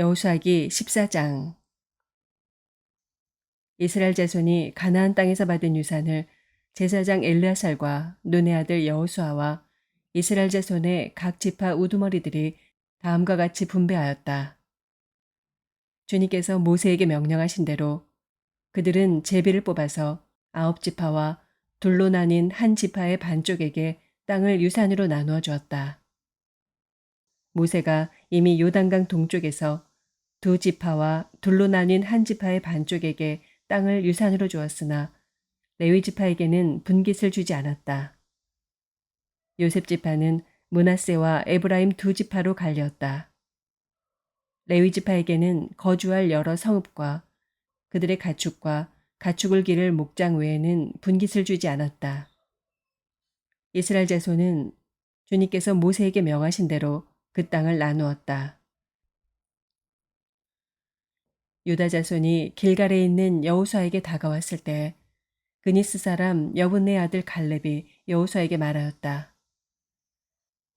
여호수아기 14장. 이스라엘 자손이 가나안 땅에서 받은 유산을 제사장 엘르아살과 눈의 아들 여호수아와 이스라엘 자손의 각 지파 우두머리들이 다음과 같이 분배하였다. 주님께서 모세에게 명령하신 대로 그들은 제비를 뽑아서 9지파와 둘로 나뉜 한 지파의 반쪽에게 땅을 유산으로 나누어 주었다. 모세가 이미 요단강 동쪽에서 2지파와 둘로 나뉜 한 지파의 반쪽에게 땅을 유산으로 주었으나 레위 지파에게는 분깃을 주지 않았다. 요셉 지파는 므낫세와 에브라임 2지파로 갈렸다. 레위 지파에게는 거주할 여러 성읍과 그들의 가축과 가축을 기를 목장 외에는 분깃을 주지 않았다. 이스라엘 자손은 주님께서 모세에게 명하신 대로 그 땅을 나누었다. 유다 자손이 길갈에 있는 여호수아에게 다가왔을 때 그니스 사람 여분네 아들 갈렙이 여호수아에게 말하였다.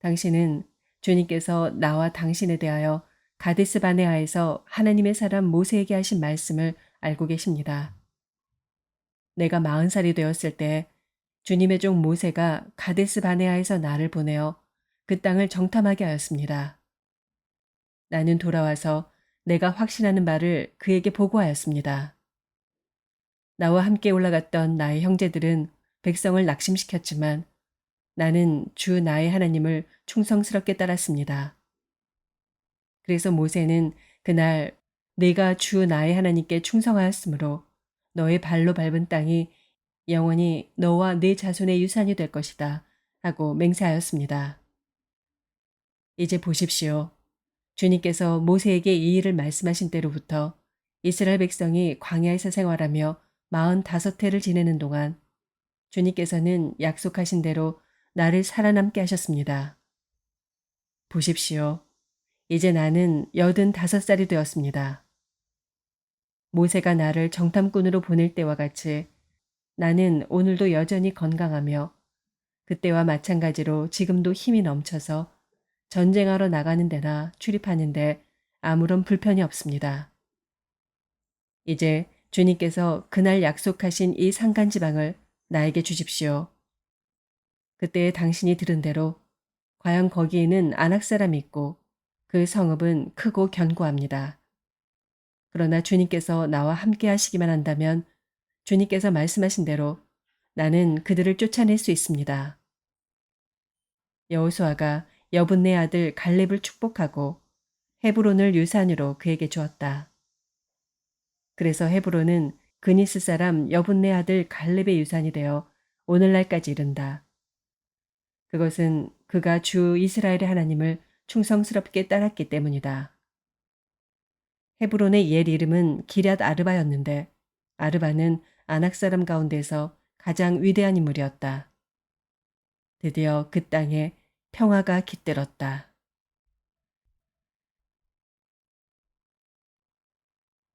당신은 주님께서 나와 당신에 대하여 가데스 바네아에서 하나님의 사람 모세에게 하신 말씀을 알고 계십니다. 내가 40살이 되었을 때 주님의 종 모세가 가데스 바네아에서 나를 보내어 그 땅을 정탐하게 하였습니다. 나는 돌아와서 내가 확신하는 바를 그에게 보고하였습니다. 나와 함께 올라갔던 나의 형제들은 백성을 낙심시켰지만 나는 주 나의 하나님을 충성스럽게 따랐습니다. 그래서 모세는 그날 내가 주 나의 하나님께 충성하였으므로 너의 발로 밟은 땅이 영원히 너와 네 자손의 유산이 될 것이다 하고 맹세하였습니다. 이제 보십시오. 주님께서 모세에게 이 일을 말씀하신 때로부터 이스라엘 백성이 광야에서 생활하며 45해를 지내는 동안 주님께서는 약속하신 대로 나를 살아남게 하셨습니다. 보십시오. 이제 나는 85살이 되었습니다. 모세가 나를 정탐꾼으로 보낼 때와 같이 나는 오늘도 여전히 건강하며 그때와 마찬가지로 지금도 힘이 넘쳐서 전쟁하러 나가는 데나 출입하는데 아무런 불편이 없습니다. 이제 주님께서 그날 약속하신 이 산간지방을 나에게 주십시오. 그때 당신이 들은 대로 과연 거기에는 아낙 사람이 있고 그 성읍은 크고 견고합니다. 그러나 주님께서 나와 함께 하시기만 한다면 주님께서 말씀하신 대로 나는 그들을 쫓아낼 수 있습니다. 여호수아가 여분네 아들 갈렙을 축복하고 헤브론을 유산으로 그에게 주었다. 그래서 헤브론은 그니스 사람 여분네 아들 갈렙의 유산이 되어 오늘날까지 이른다. 그것은 그가 주 이스라엘의 하나님을 충성스럽게 따랐기 때문이다. 헤브론의 옛 이름은 기럇 아르바였는데 아르바는 아낙 사람 가운데서 가장 위대한 인물이었다. 드디어 그 땅에 평화가 깃들었다.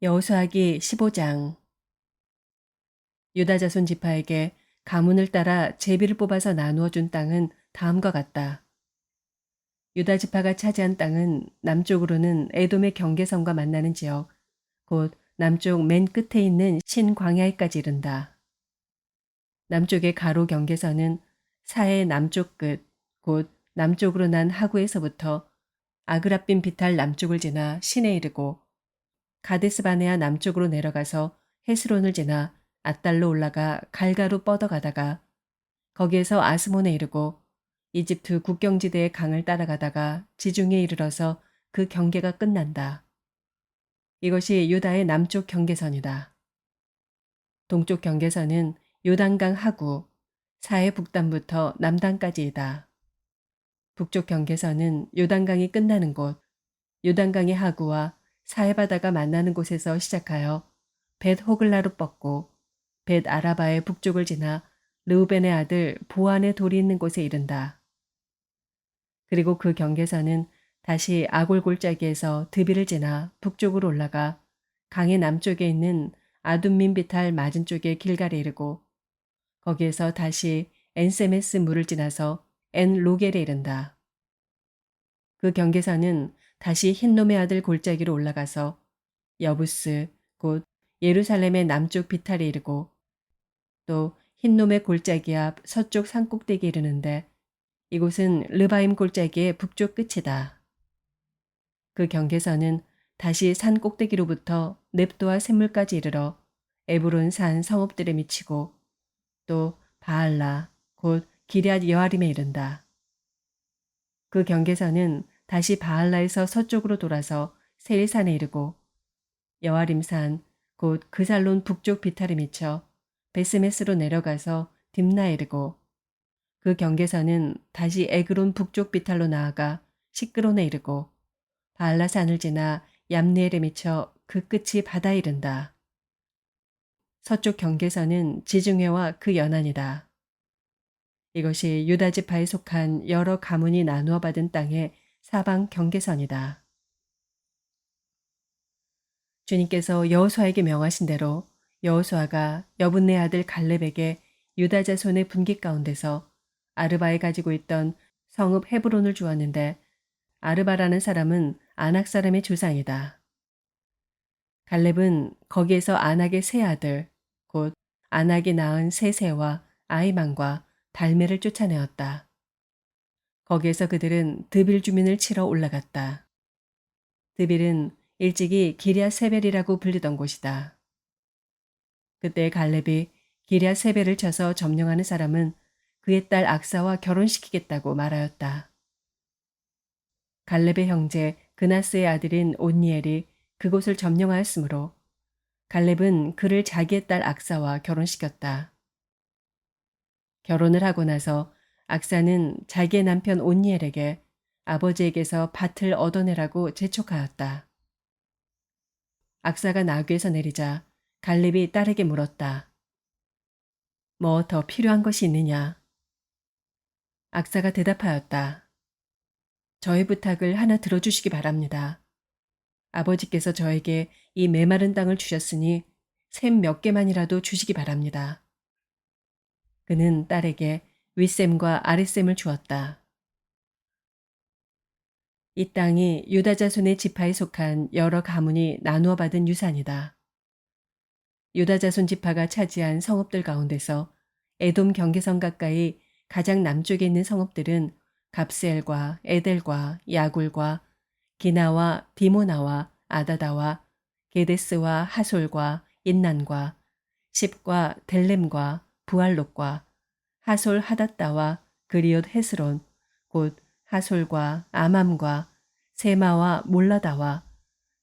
여호수아기 15장. 유다 자손 지파에게 가문을 따라 제비를 뽑아서 나누어 준 땅은 다음과 같다. 유다 지파가 차지한 땅은 남쪽으로는 에돔의 경계선과 만나는 지역, 곧 남쪽 맨 끝에 있는 신광야에까지 이른다. 남쪽의 가로 경계선은 사해 남쪽 끝, 곧 남쪽으로 난 하구에서부터 아그라빈 비탈 남쪽을 지나 신에 이르고 가데스 바네아 남쪽으로 내려가서 헤스론을 지나 앗달로 올라가 갈가로 뻗어가다가 거기에서 아스몬에 이르고 이집트 국경지대의 강을 따라가다가 지중해에 이르러서 그 경계가 끝난다. 이것이 유다의 남쪽 경계선이다. 동쪽 경계선은 요단강 하구, 사해 북단부터 남단까지이다. 북쪽 경계선은 요단강이 끝나는 곳, 요단강의 하구와 사해 바다가 만나는 곳에서 시작하여 벳 호글라로 뻗고 벳 아라바의 북쪽을 지나 르우벤의 아들 보안의 돌이 있는 곳에 이른다. 그리고 그 경계선은 다시 아골 골짜기에서 드비를 지나 북쪽으로 올라가 강의 남쪽에 있는 아둠민 비탈 맞은 쪽에 길갈에 이르고 거기에서 다시 엔세메스 물을 지나서 엔 로겔에 이른다. 그 경계선은 다시 흰놈의 아들 골짜기로 올라가서 여부스 곧 예루살렘의 남쪽 비탈에 이르고 또 흰놈의 골짜기 앞 서쪽 산꼭대기에 이르는데 이곳은 르바임 골짜기의 북쪽 끝이다. 그 경계선은 다시 산 꼭대기로부터 넵도와 샘물까지 이르러 에브론 산 성읍들에 미치고 또 바알라 곧 기럇 여아림에 이른다. 그 경계선은 다시 바알라에서 서쪽으로 돌아서 세일산에 이르고 여아림산 곧 그살론 북쪽 비탈에 미쳐 베스메스로 내려가서 딥나에 이르고 그 경계선은 다시 에그론 북쪽 비탈로 나아가 시끄론에 이르고 바알라산을 지나 얌니엘에 미쳐 그 끝이 바다에 이른다. 서쪽 경계선은 지중해와 그 연안이다. 이것이 유다 지파에 속한 여러 가문이 나누어 받은 땅의 사방 경계선이다. 주님께서 여호수아에게 명하신 대로 여호수아가 여분네 아들 갈렙에게 유다 자손의 분깃 가운데서 아르바에 가지고 있던 성읍 헤브론을 주었는데 아르바라는 사람은 아낙 사람의 조상이다. 갈렙은 거기에서 아낙의 세 아들 곧 아낙이 낳은 세세와 아이만과 달메를 쫓아내었다. 거기에서 그들은 드빌 주민을 치러 올라갔다. 드빌은 일찍이 기럇 세벨이라고 불리던 곳이다. 그때 갈렙이 기럇 세벨을 쳐서 점령하는 사람은 그의 딸 악사와 결혼시키겠다고 말하였다. 갈렙의 형제 그나스의 아들인 온니엘이 그곳을 점령하였으므로 갈렙은 그를 자기의 딸 악사와 결혼시켰다. 결혼을 하고 나서 악사는 자기의 남편 온니엘에게 아버지에게서 밭을 얻어내라고 재촉하였다. 악사가 나귀에서 내리자 갈렙이 딸에게 물었다. 뭐 더 필요한 것이 있느냐? 악사가 대답하였다. 저의 부탁을 하나 들어주시기 바랍니다. 아버지께서 저에게 이 메마른 땅을 주셨으니 샘 몇 개만이라도 주시기 바랍니다. 그는 딸에게 윗샘과 아랫샘을 주었다. 이 땅이 유다 자손의 지파에 속한 여러 가문이 나누어 받은 유산이다. 유다 자손 지파가 차지한 성읍들 가운데서 에돔 경계선 가까이 가장 남쪽에 있는 성읍들은 갑스엘과 에델과 야굴과 기나와 디모나와 아다다와 게데스와 하솔과 인난과 십과 델렘과 부알롯과 하솔 하닷다와 그리옷 헤스론 곧 하솔과 아맘과 세마와 몰라다와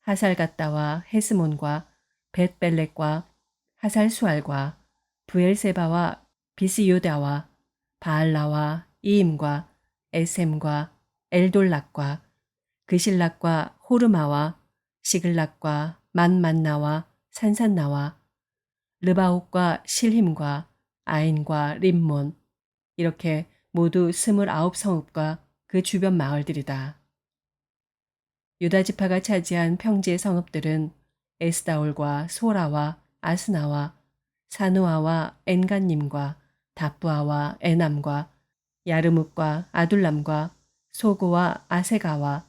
하살갓다와 헤스몬과 벳벨렉과 하살수알과 부엘세바와 비스요다와 바알라와 이임과 에셈과 엘돌락과 그실락과 호르마와 시글락과 만만나와 산산나와 르바옥과 실힘과 아인과 림몬 이렇게 모두 29성읍과 그 주변 마을들이다. 유다 지파가 차지한 평지의 성읍들은 에스다올과 소라와 아스나와 사누아와 엔간님과 다부아와 에남과 야르묵과 아둘람과 소고와 아세가와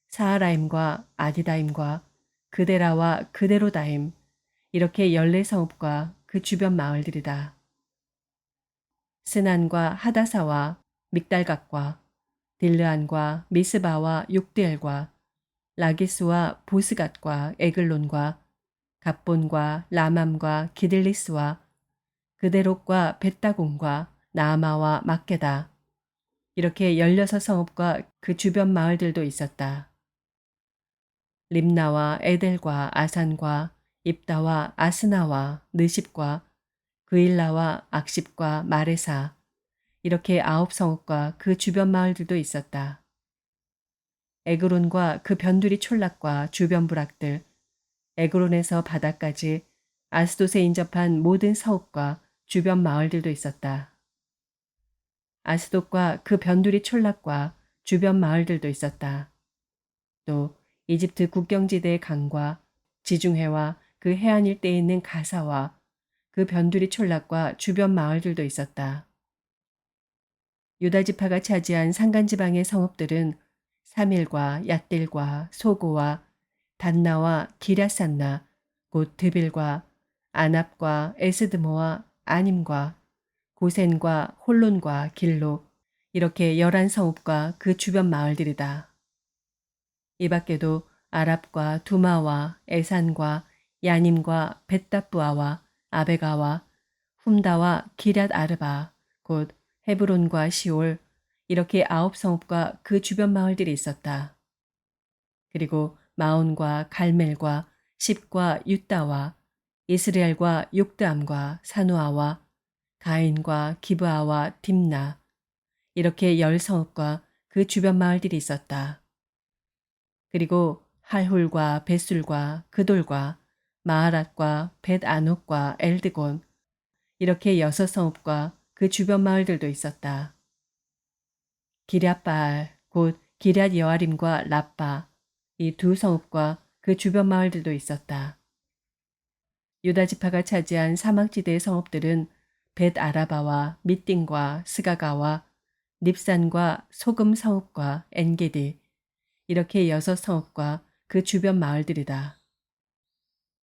사하라임과 아디다임과 그데라와 그데로다임 이렇게 14성읍과 그 주변 마을들이다. 스난과 하다사와 믹달각과 딜르안과 미스바와 육드엘과 라기스와 보스갓과 에글론과 갑본과 라맘과 기들리스와 그데롯과 벳다곤과 나아마와 막게다 이렇게 16성읍과 그 주변 마을들도 있었다. 림나와 에델과 아산과 입다와 아스나와 느십과 그일라와 악십과 마레사 이렇게 9성읍과 그 주변 마을들도 있었다. 에그론과 그 변두리 촌락과 주변 부락들, 에그론에서 바다까지 아스돗에 인접한 모든 성읍과 주변 마을들도 있었다. 아스돗과 그 변두리 촌락과 주변 마을들도 있었다. 또 이집트 국경지대의 강과 지중해와 그 해안 일대에 있는 가사와 그 변두리 촌락과 주변 마을들도 있었다. 유다 지파가 차지한 산간지방의 성읍들은 사밀과 얏딜과 소고와 단나와 기랴산나 곧 드빌과 아납과 에스드모와 아님과 고센과 홀론과 길로 이렇게 11성읍과 그 주변 마을들이다. 이 밖에도 아랍과 두마와 에산과 야님과 벳다부아와 아베가와 훔다와 기럇 아르바 곧 헤브론과 시올 이렇게 9성읍과 그 주변 마을들이 있었다. 그리고 마온과 갈멜과 십과 유다와 이스라엘과 욕드암과 사누아와 가인과 기브아와 딥나 이렇게 10성읍과 그 주변 마을들이 있었다. 그리고 할훌과 벳술과 그돌과 마하랏과 벳아녹과 엘드곤 이렇게 6성읍과 그 주변 마을들도 있었다. 기럇바알 곧 기럇 여아림과 라빠 이 2성읍과 그 주변 마을들도 있었다. 유다 지파가 차지한 사막지대의 성읍들은 벳 아라바와 밑딘과 스가가와 닙산과 소금 성읍과 엔게디 이렇게 6성읍과 그 주변 마을들이다.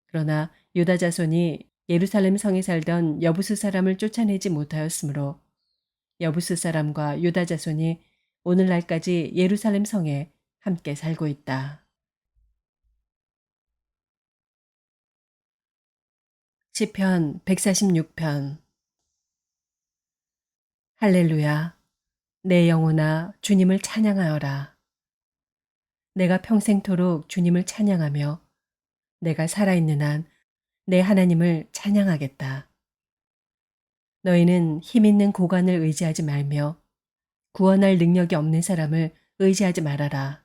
그러나 유다 자손이 예루살렘 성에 살던 여부스 사람을 쫓아내지 못하였으므로 여부스 사람과 유다 자손이 오늘날까지 예루살렘 성에 함께 살고 있다. 시편 146편. 할렐루야. 내 영혼아 주님을 찬양하여라. 내가 평생토록 주님을 찬양하며 내가 살아있는 한 내 하나님을 찬양하겠다. 너희는 힘있는 고관을 의지하지 말며 구원할 능력이 없는 사람을 의지하지 말아라.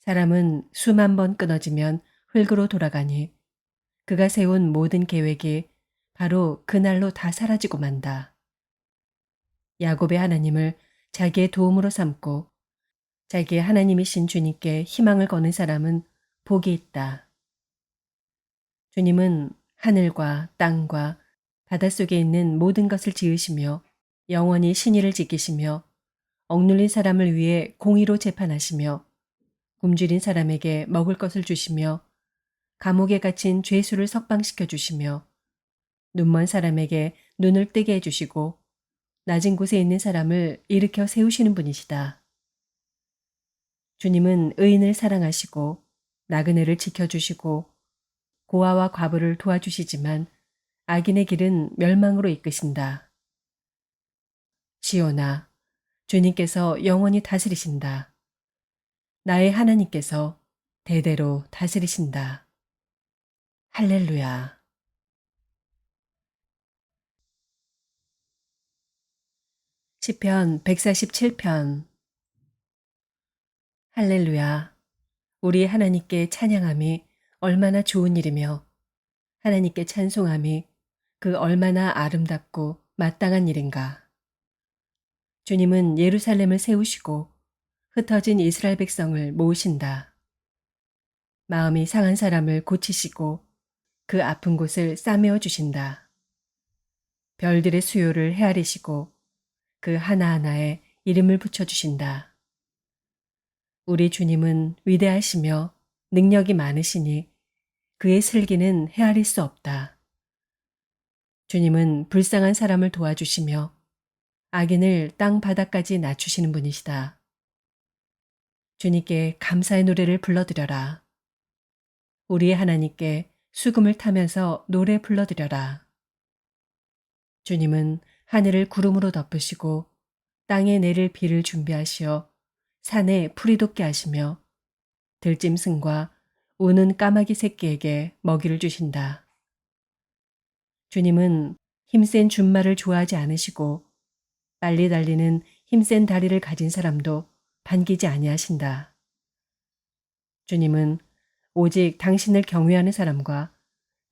사람은 수만 번 끊어지면 흙으로 돌아가니 그가 세운 모든 계획이 바로 그날로 다 사라지고 만다. 야곱의 하나님을 자기의 도움으로 삼고 자기의 하나님이신 주님께 희망을 거는 사람은 복이 있다. 주님은 하늘과 땅과 바닷속에 있는 모든 것을 지으시며 영원히 신의를 지키시며 억눌린 사람을 위해 공의로 재판하시며 굶주린 사람에게 먹을 것을 주시며 감옥에 갇힌 죄수를 석방시켜 주시며 눈먼 사람에게 눈을 뜨게 해주시고 낮은 곳에 있는 사람을 일으켜 세우시는 분이시다. 주님은 의인을 사랑하시고 나그네를 지켜주시고 고아와 과부를 도와주시지만 악인의 길은 멸망으로 이끄신다. 시온아, 주님께서 영원히 다스리신다. 나의 하나님께서 대대로 다스리신다. 할렐루야. 시편 147편. 할렐루야. 우리 하나님께 찬양함이 얼마나 좋은 일이며 하나님께 찬송함이 그 얼마나 아름답고 마땅한 일인가. 주님은 예루살렘을 세우시고 흩어진 이스라엘 백성을 모으신다. 마음이 상한 사람을 고치시고 그 아픈 곳을 싸매어 주신다. 별들의 수요를 헤아리시고 그 하나하나에 이름을 붙여주신다. 우리 주님은 위대하시며 능력이 많으시니 그의 슬기는 헤아릴 수 없다. 주님은 불쌍한 사람을 도와주시며 악인을 땅 바닥까지 낮추시는 분이시다. 주님께 감사의 노래를 불러드려라. 우리의 하나님께 수금을 타면서 노래 불러드려라. 주님은 하늘을 구름으로 덮으시고 땅에 내릴 비를 준비하시어 산에 풀이 돋게 하시며 들짐승과 우는 까마귀 새끼에게 먹이를 주신다. 주님은 힘센 준말을 좋아하지 않으시고 빨리 달리는 힘센 다리를 가진 사람도 반기지 아니하신다. 주님은 오직 당신을 경외하는 사람과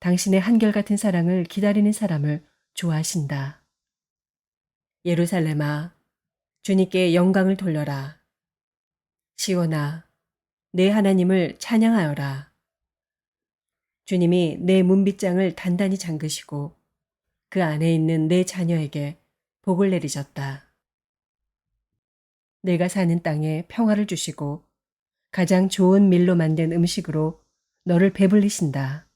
당신의 한결같은 사랑을 기다리는 사람을 좋아하신다. 예루살렘아, 주님께 영광을 돌려라. 시온아, 내 하나님을 찬양하여라. 주님이 내 문빗장을 단단히 잠그시고 그 안에 있는 내 자녀에게 복을 내리셨다. 내가 사는 땅에 평화를 주시고 가장 좋은 밀로 만든 음식으로 너를 배불리신다.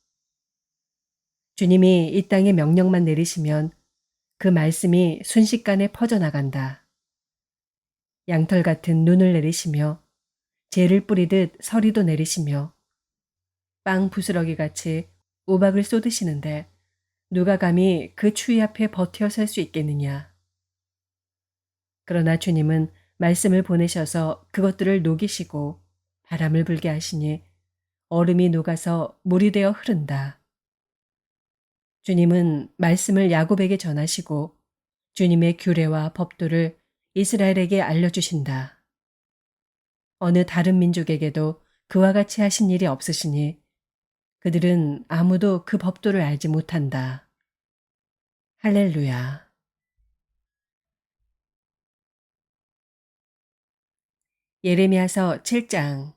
주님이 이 땅에 명령만 내리시면 그 말씀이 순식간에 퍼져나간다. 양털 같은 눈을 내리시며 재를 뿌리듯 서리도 내리시며 빵 부스러기 같이 우박을 쏟으시는데 누가 감히 그 추위 앞에 버텨 설 수 있겠느냐. 그러나 주님은 말씀을 보내셔서 그것들을 녹이시고 바람을 불게 하시니 얼음이 녹아서 물이 되어 흐른다. 주님은 말씀을 야곱에게 전하시고 주님의 규례와 법도를 이스라엘에게 알려주신다. 어느 다른 민족에게도 그와 같이 하신 일이 없으시니 그들은 아무도 그 법도를 알지 못한다. 할렐루야. 예레미야서 7장.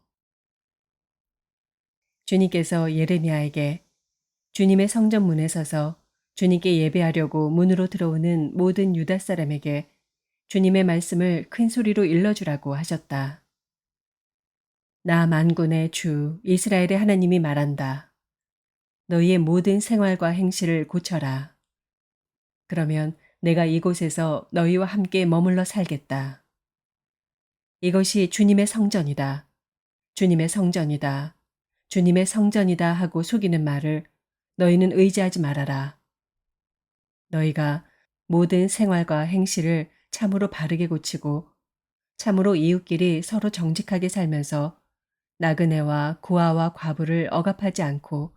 주님께서 예레미야에게 주님의 성전 문에 서서 주님께 예배하려고 문으로 들어오는 모든 유다 사람에게 주님의 말씀을 큰 소리로 일러주라고 하셨다. 나 만군의 주 이스라엘의 하나님이 말한다. 너희의 모든 생활과 행실을 고쳐라. 그러면 내가 이곳에서 너희와 함께 머물러 살겠다. 이것이 주님의 성전이다. 주님의 성전이다. 주님의 성전이다 하고 속이는 말을 너희는 의지하지 말아라. 너희가 모든 생활과 행실을 참으로 바르게 고치고 참으로 이웃끼리 서로 정직하게 살면서 나그네와 고아와 과부를 억압하지 않고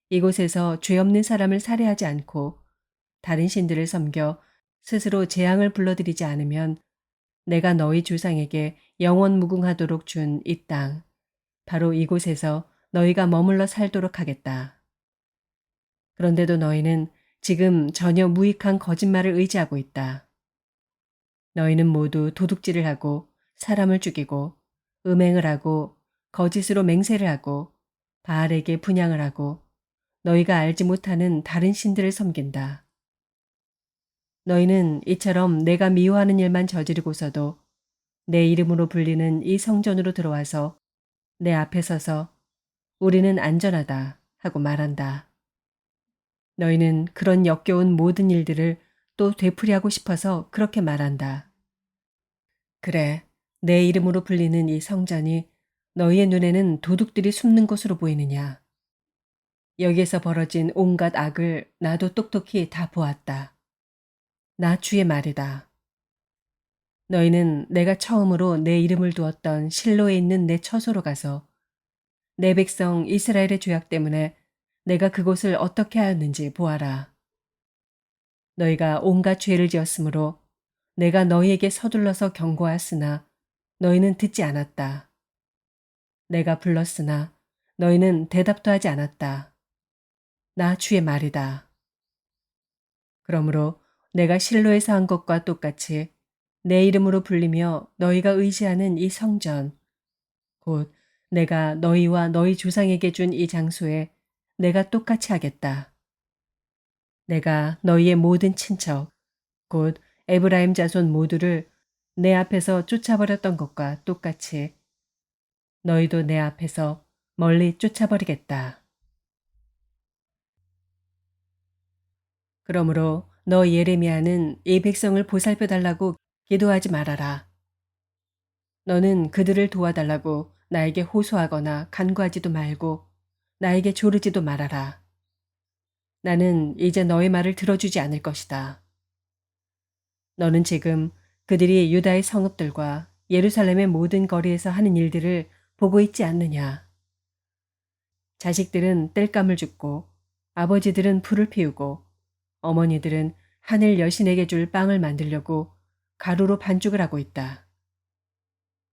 이곳에서 죄 없는 사람을 살해하지 않고 다른 신들을 섬겨 스스로 재앙을 불러들이지 않으면 내가 너희 조상에게 영원 무궁하도록 준 이 땅, 바로 이곳에서 너희가 머물러 살도록 하겠다. 그런데도 너희는 지금 전혀 무익한 거짓말을 의지하고 있다. 너희는 모두 도둑질을 하고 사람을 죽이고 음행을 하고 거짓으로 맹세를 하고 바알에게 분향을 하고 너희가 알지 못하는 다른 신들을 섬긴다. 너희는 이처럼 내가 미워하는 일만 저지르고서도 내 이름으로 불리는 이 성전으로 들어와서 내 앞에 서서 우리는 안전하다 하고 말한다. 너희는 그런 역겨운 모든 일들을 또 되풀이하고 싶어서 그렇게 말한다. 그래, 내 이름으로 불리는 이 성전이 너희의 눈에는 도둑들이 숨는 곳으로 보이느냐. 여기에서 벌어진 온갖 악을 나도 똑똑히 다 보았다. 나 주의 말이다. 너희는 내가 처음으로 내 이름을 두었던 실로에 있는 내 처소로 가서 내 백성 이스라엘의 죄악 때문에 내가 그곳을 어떻게 하였는지 보아라. 너희가 온갖 죄를 지었으므로 내가 너희에게 서둘러서 경고하였으나 너희는 듣지 않았다. 내가 불렀으나 너희는 대답도 하지 않았다. 나 주의 말이다. 그러므로 내가 실로에서 한 것과 똑같이 내 이름으로 불리며 너희가 의지하는 이 성전, 곧 내가 너희와 너희 조상에게 준 이 장소에 내가 똑같이 하겠다. 내가 너희의 모든 친척, 곧 에브라임 자손 모두를 내 앞에서 쫓아버렸던 것과 똑같이 너희도 내 앞에서 멀리 쫓아버리겠다. 그러므로 너 예레미야는 이 백성을 보살펴 달라고 기도하지 말아라. 너는 그들을 도와달라고 나에게 호소하거나 간구하지도 말고 나에게 조르지도 말아라. 나는 이제 너의 말을 들어주지 않을 것이다. 너는 지금 그들이 유다의 성읍들과 예루살렘의 모든 거리에서 하는 일들을 보고 있지 않느냐. 자식들은 땔감을 줍고 아버지들은 불을 피우고 어머니들은 하늘 여신에게 줄 빵을 만들려고 가루로 반죽을 하고 있다.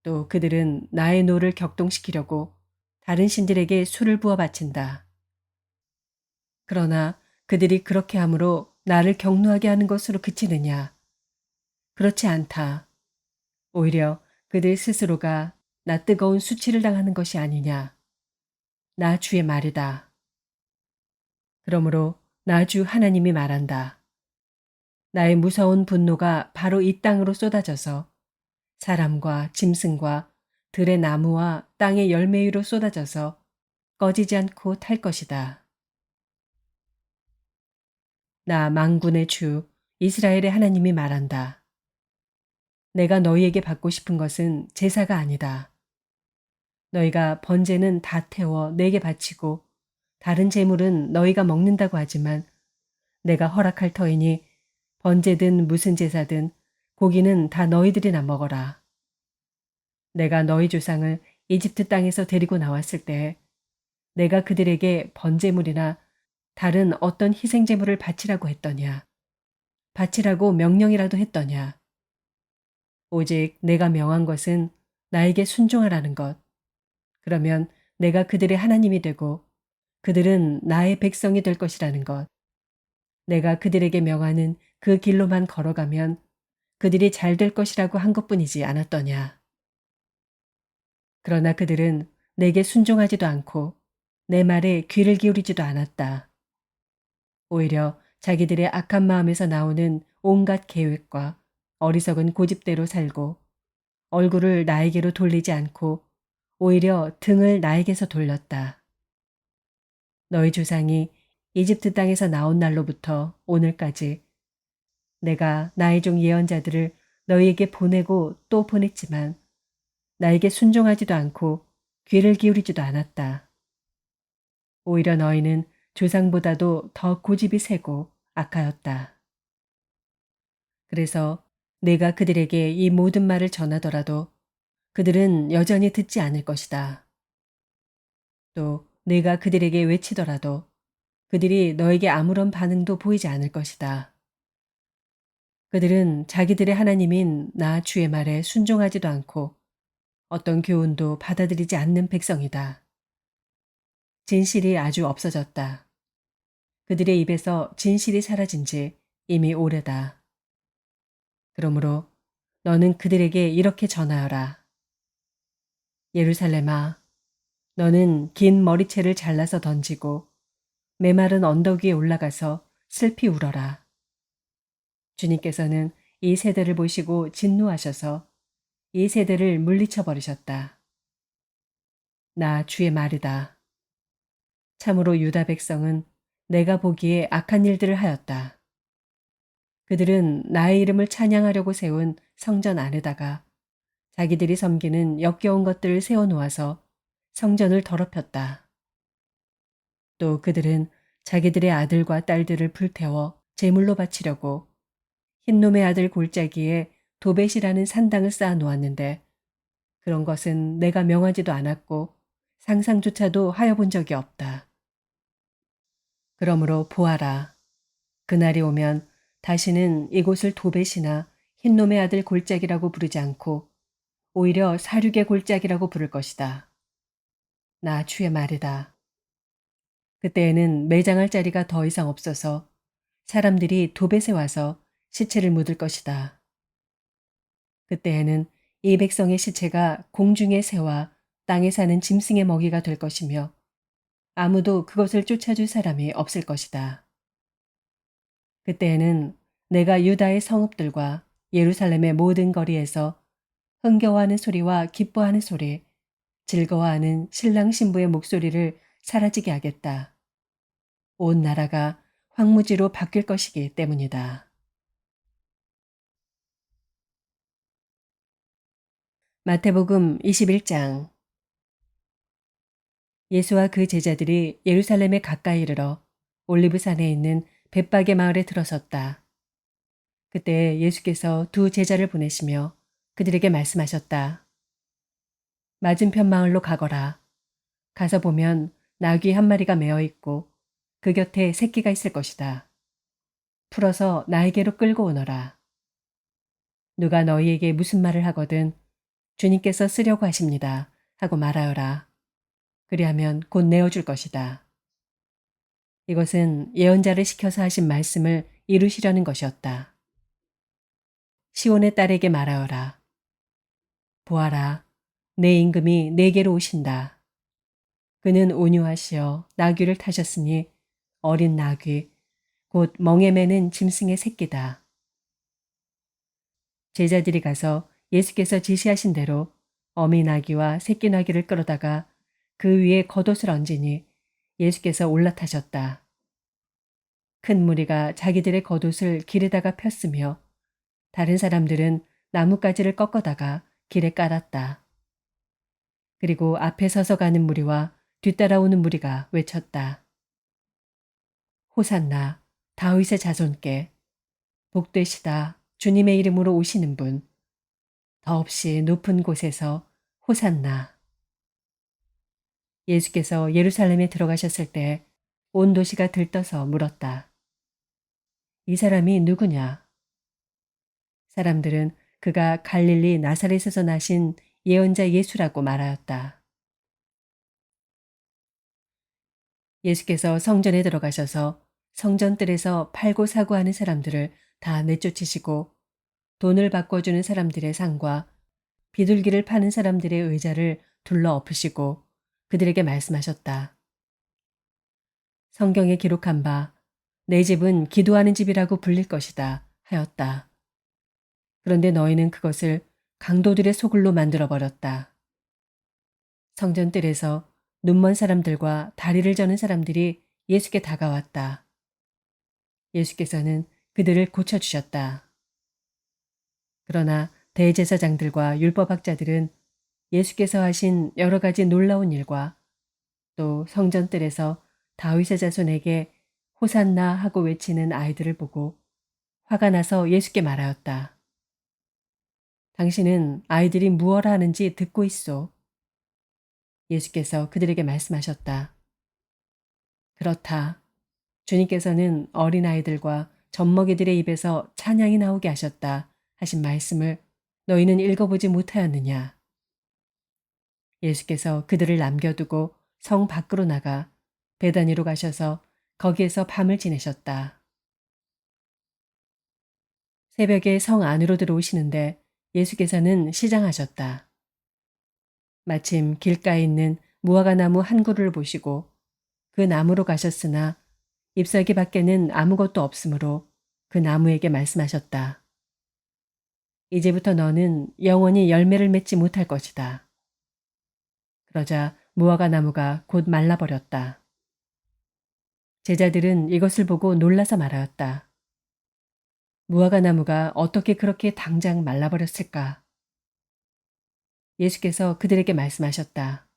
또 그들은 나의 노를 격동시키려고 다른 신들에게 술을 부어 바친다. 그러나 그들이 그렇게 함으로 나를 격노하게 하는 것으로 그치느냐? 그렇지 않다. 오히려 그들 스스로가 나 뜨거운 수치를 당하는 것이 아니냐. 나 주의 말이다. 그러므로 나 주 하나님이 말한다. 나의 무서운 분노가 바로 이 땅으로 쏟아져서 사람과 짐승과 들의 나무와 땅의 열매 위로 쏟아져서 꺼지지 않고 탈 것이다. 나 만군의 주 이스라엘의 하나님이 말한다. 내가 너희에게 받고 싶은 것은 제사가 아니다. 너희가 번제는 다 태워 내게 바치고 다른 제물은 너희가 먹는다고 하지만 내가 허락할 터이니 번제든 무슨 제사든 고기는 다 너희들이나 먹어라. 내가 너희 조상을 이집트 땅에서 데리고 나왔을 때 내가 그들에게 번제물이나 다른 어떤 희생제물을 바치라고 했더냐? 바치라고 명령이라도 했더냐? 오직 내가 명한 것은 나에게 순종하라는 것. 그러면 내가 그들의 하나님이 되고 그들은 나의 백성이 될 것이라는 것. 내가 그들에게 명하는 그 길로만 걸어가면 그들이 잘 될 것이라고 한 것뿐이지 않았더냐. 그러나 그들은 내게 순종하지도 않고 내 말에 귀를 기울이지도 않았다. 오히려 자기들의 악한 마음에서 나오는 온갖 계획과 어리석은 고집대로 살고 얼굴을 나에게로 돌리지 않고 오히려 등을 나에게서 돌렸다. 너희 조상이 이집트 땅에서 나온 날로부터 오늘까지 내가 나의 종 예언자들을 너희에게 보내고 또 보냈지만 나에게 순종하지도 않고 귀를 기울이지도 않았다. 오히려 너희는 조상보다도 더 고집이 세고 악하였다. 그래서 내가 그들에게 이 모든 말을 전하더라도 그들은 여전히 듣지 않을 것이다. 또 내가 그들에게 외치더라도 그들이 너에게 아무런 반응도 보이지 않을 것이다. 그들은 자기들의 하나님인 나 주의 말에 순종하지도 않고 어떤 교훈도 받아들이지 않는 백성이다. 진실이 아주 없어졌다. 그들의 입에서 진실이 사라진 지 이미 오래다. 그러므로 너는 그들에게 이렇게 전하여라. 예루살렘아, 너는 긴 머리채를 잘라서 던지고 메마른 언덕 위에 올라가서 슬피 울어라. 주님께서는 이 세대를 보시고 진노하셔서 이 세대를 물리쳐 버리셨다. 나 주의 말이다. 참으로 유다 백성은 내가 보기에 악한 일들을 하였다. 그들은 나의 이름을 찬양하려고 세운 성전 안에다가 자기들이 섬기는 역겨운 것들을 세워놓아서 성전을 더럽혔다. 또 그들은 자기들의 아들과 딸들을 불태워 제물로 바치려고 흰놈의 아들 골짜기에 도벳이라는 산당을 쌓아 놓았는데 그런 것은 내가 명하지도 않았고 상상조차도 하여 본 적이 없다. 그러므로 보아라. 그날이 오면 다시는 이곳을 도벳이나 흰놈의 아들 골짜기라고 부르지 않고 오히려 사륙의 골짜기라고 부를 것이다. 나 주의 말이다. 그때에는 매장할 자리가 더 이상 없어서 사람들이 도벳에 와서 시체를 묻을 것이다. 그때에는 이 백성의 시체가 공중의 새와 땅에 사는 짐승의 먹이가 될 것이며 아무도 그것을 쫓아줄 사람이 없을 것이다. 그때에는 내가 유다의 성읍들과 예루살렘의 모든 거리에서 흥겨워하는 소리와 기뻐하는 소리, 즐거워하는 신랑 신부의 목소리를 사라지게 하겠다. 온 나라가 황무지로 바뀔 것이기 때문이다. 마태복음 21장. 예수와 그 제자들이 예루살렘에 가까이 이르러 올리브산에 있는 벳박의 마을에 들어섰다. 그때 예수께서 두 제자를 보내시며 그들에게 말씀하셨다. 맞은편 마을로 가거라. 가서 보면 나귀 한 마리가 메어 있고 그 곁에 새끼가 있을 것이다. 풀어서 나에게로 끌고 오너라. 누가 너희에게 무슨 말을 하거든 주님께서 쓰려고 하십니다 하고 말하여라. 그리하면 곧 내어줄 것이다. 이것은 예언자를 시켜서 하신 말씀을 이루시려는 것이었다. 시온의 딸에게 말하여라. 보아라, 내 임금이 내게로 오신다. 그는 온유하시어 나귀를 타셨으니 어린 나귀, 곧 멍에 매는 짐승의 새끼다. 제자들이 가서 예수께서 지시하신 대로 어미 나귀와 새끼 나귀를 끌어다가 그 위에 겉옷을 얹으니 예수께서 올라타셨다. 큰 무리가 자기들의 겉옷을 길에다가 폈으며 다른 사람들은 나뭇가지를 꺾어다가 길에 깔았다. 그리고 앞에 서서 가는 무리와 뒤따라오는 무리가 외쳤다. 호산나 다윗의 자손께 복되시다 주님의 이름으로 오시는 분 더없이 높은 곳에서 호산나. 예수께서 예루살렘에 들어가셨을 때 온 도시가 들떠서 물었다. 이 사람이 누구냐? 사람들은 그가 갈릴리 나사렛에서 나신 예언자 예수라고 말하였다. 예수께서 성전에 들어가셔서 성전뜰에서 팔고 사고 하는 사람들을 다 내쫓으시고 돈을 바꿔주는 사람들의 상과 비둘기를 파는 사람들의 의자를 둘러 엎으시고 그들에게 말씀하셨다. 성경에 기록한 바 내 집은 기도하는 집이라고 불릴 것이다 하였다. 그런데 너희는 그것을 강도들의 소굴로 만들어버렸다. 성전뜰에서 눈먼 사람들과 다리를 저는 사람들이 예수께 다가왔다. 예수께서는 그들을 고쳐주셨다. 그러나 대제사장들과 율법학자들은 예수께서 하신 여러 가지 놀라운 일과 또 성전뜰에서 다윗의 자손에게 호산나 하고 외치는 아이들을 보고 화가 나서 예수께 말하였다. 당신은 아이들이 무엇라 하는지 듣고 있소. 예수께서 그들에게 말씀하셨다. 그렇다. 주님께서는 어린아이들과 젖먹이들의 입에서 찬양이 나오게 하셨다 하신 말씀을 너희는 읽어보지 못하였느냐. 예수께서 그들을 남겨두고 성 밖으로 나가 베다니로 가셔서 거기에서 밤을 지내셨다. 새벽에 성 안으로 들어오시는데 예수께서는 시장하셨다. 마침 길가에 있는 무화과 나무 한 그루를 보시고 그 나무로 가셨으나 잎사귀 밖에는 아무것도 없으므로 그 나무에게 말씀하셨다. 이제부터 너는 영원히 열매를 맺지 못할 것이다. 그러자 무화과 나무가 곧 말라버렸다. 제자들은 이것을 보고 놀라서 말하였다. 무화과 나무가 어떻게 그렇게 당장 말라버렸을까? 예수께서 그들에게 말씀하셨다.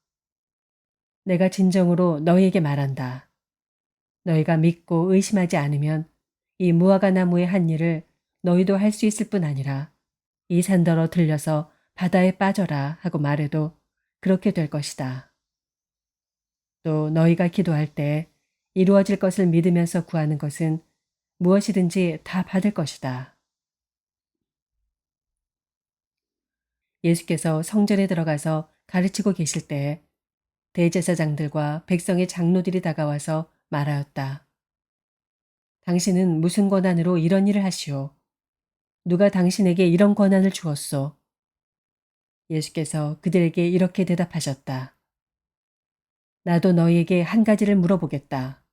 내가 진정으로 너희에게 말한다. 너희가 믿고 의심하지 않으면 이 무화과 나무의 한 일을 너희도 할 수 있을 뿐 아니라 이 산더러 들려서 바다에 빠져라 하고 말해도 그렇게 될 것이다. 또 너희가 기도할 때 이루어질 것을 믿으면서 구하는 것은 무엇이든지 다 받을 것이다. 예수께서 성전에 들어가서 가르치고 계실 때 대제사장들과 백성의 장로들이 다가와서 말하였다. 당신은 무슨 권한으로 이런 일을 하시오? 누가 당신에게 이런 권한을 주었소? 예수께서 그들에게 이렇게 대답하셨다. 나도 너희에게 한 가지를 물어보겠다.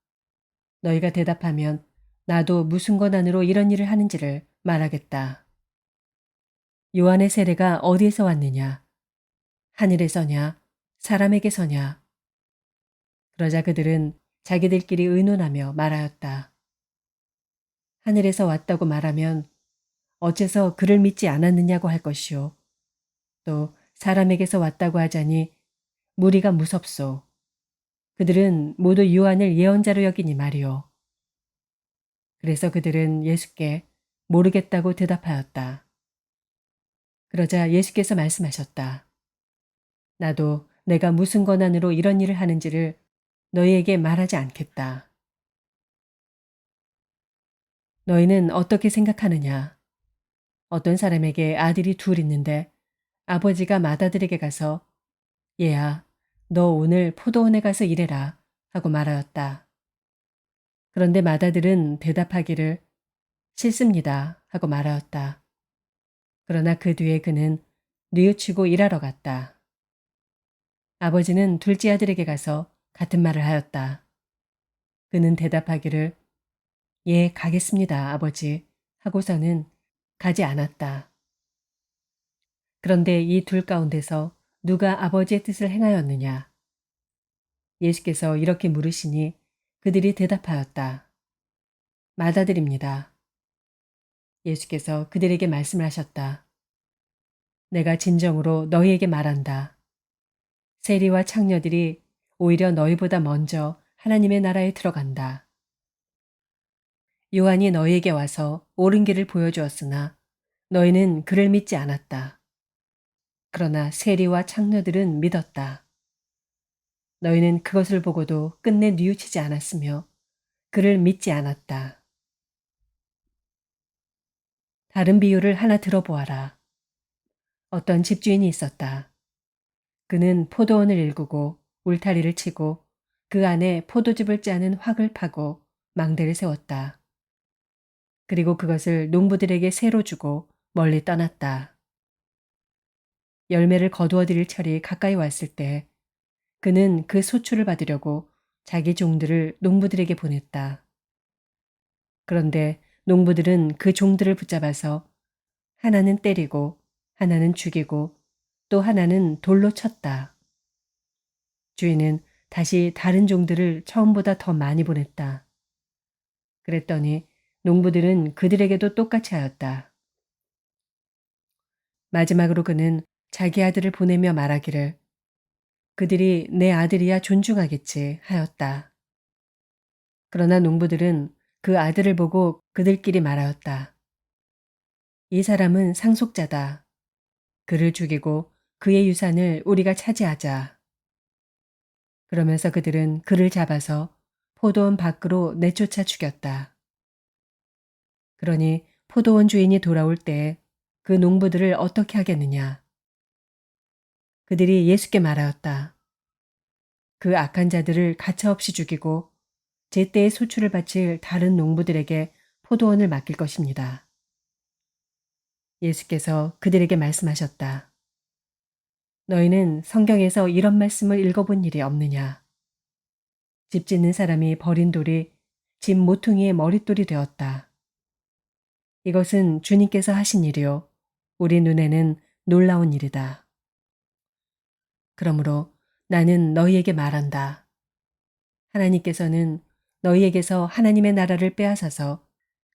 너희가 대답하면 나도 무슨 권한으로 이런 일을 하는지를 말하겠다. 요한의 세례가 어디에서 왔느냐? 하늘에서냐? 사람에게서냐? 그러자 그들은 자기들끼리 의논하며 말하였다. 하늘에서 왔다고 말하면 어째서 그를 믿지 않았느냐고 할 것이요. 또 사람에게서 왔다고 하자니 무리가 무섭소. 그들은 모두 요한을 예언자로 여기니 말이오. 그래서 그들은 예수께 모르겠다고 대답하였다. 그러자 예수께서 말씀하셨다. 나도 내가 무슨 권한으로 이런 일을 하는지를 너희에게 말하지 않겠다. 너희는 어떻게 생각하느냐? 어떤 사람에게 아들이 둘 있는데 아버지가 맏아들에게 가서 얘야, 너 오늘 포도원에 가서 일해라 하고 말하였다. 그런데 맏아들은 대답하기를 싫습니다 하고 말하였다. 그러나 그 뒤에 그는 뉘우치고 일하러 갔다. 아버지는 둘째 아들에게 가서 같은 말을 하였다. 그는 대답하기를 예, 가겠습니다, 아버지 하고서는 가지 않았다. 그런데 이 둘 가운데서 누가 아버지의 뜻을 행하였느냐? 예수께서 이렇게 물으시니 그들이 대답하였다. 맏아들입니다. 예수께서 그들에게 말씀을 하셨다. 내가 진정으로 너희에게 말한다. 세리와 창녀들이 오히려 너희보다 먼저 하나님의 나라에 들어간다. 요한이 너희에게 와서 옳은 길을 보여주었으나 너희는 그를 믿지 않았다. 그러나 세리와 창녀들은 믿었다. 너희는 그것을 보고도 끝내 뉘우치지 않았으며 그를 믿지 않았다. 다른 비유를 하나 들어보아라. 어떤 집주인이 있었다. 그는 포도원을 일구고 울타리를 치고 그 안에 포도즙을 짜는 확을 파고 망대를 세웠다. 그리고 그것을 농부들에게 새로 주고 멀리 떠났다. 열매를 거두어 들일 철이 가까이 왔을 때 그는 그 소출을 받으려고 자기 종들을 농부들에게 보냈다. 그런데 농부들은 그 종들을 붙잡아서 하나는 때리고 하나는 죽이고 또 하나는 돌로 쳤다. 주인은 다시 다른 종들을 처음보다 더 많이 보냈다. 그랬더니 농부들은 그들에게도 똑같이 하였다. 마지막으로 그는 자기 아들을 보내며 말하기를 그들이 내 아들이야 존중하겠지 하였다. 그러나 농부들은 그 아들을 보고 그들끼리 말하였다. 이 사람은 상속자다. 그를 죽이고 그의 유산을 우리가 차지하자. 그러면서 그들은 그를 잡아서 포도원 밖으로 내쫓아 죽였다. 그러니 포도원 주인이 돌아올 때 그 농부들을 어떻게 하겠느냐. 그들이 예수께 말하였다. 그 악한 자들을 가차없이 죽이고 제때의 소출을 바칠 다른 농부들에게 포도원을 맡길 것입니다. 예수께서 그들에게 말씀하셨다. 너희는 성경에서 이런 말씀을 읽어본 일이 없느냐. 집 짓는 사람이 버린 돌이 집 모퉁이의 머릿돌이 되었다. 이것은 주님께서 하신 일이요. 우리 눈에는 놀라운 일이다. 그러므로 나는 너희에게 말한다. 하나님께서는 너희에게서 하나님의 나라를 빼앗아서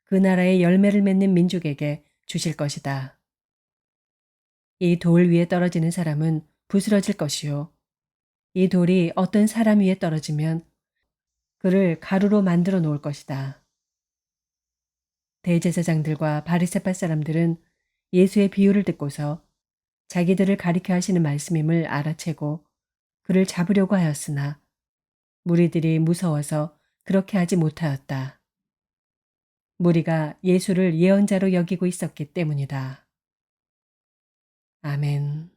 그 나라의 열매를 맺는 민족에게 주실 것이다. 이 돌 위에 떨어지는 사람은 부스러질 것이요. 이 돌이 어떤 사람 위에 떨어지면 그를 가루로 만들어 놓을 것이다. 대제사장들과 바리새파 사람들은 예수의 비유를 듣고서 자기들을 가리켜 하시는 말씀임을 알아채고 그를 잡으려고 하였으나 무리들이 무서워서 그렇게 하지 못하였다. 무리가 예수를 예언자로 여기고 있었기 때문이다. 아멘.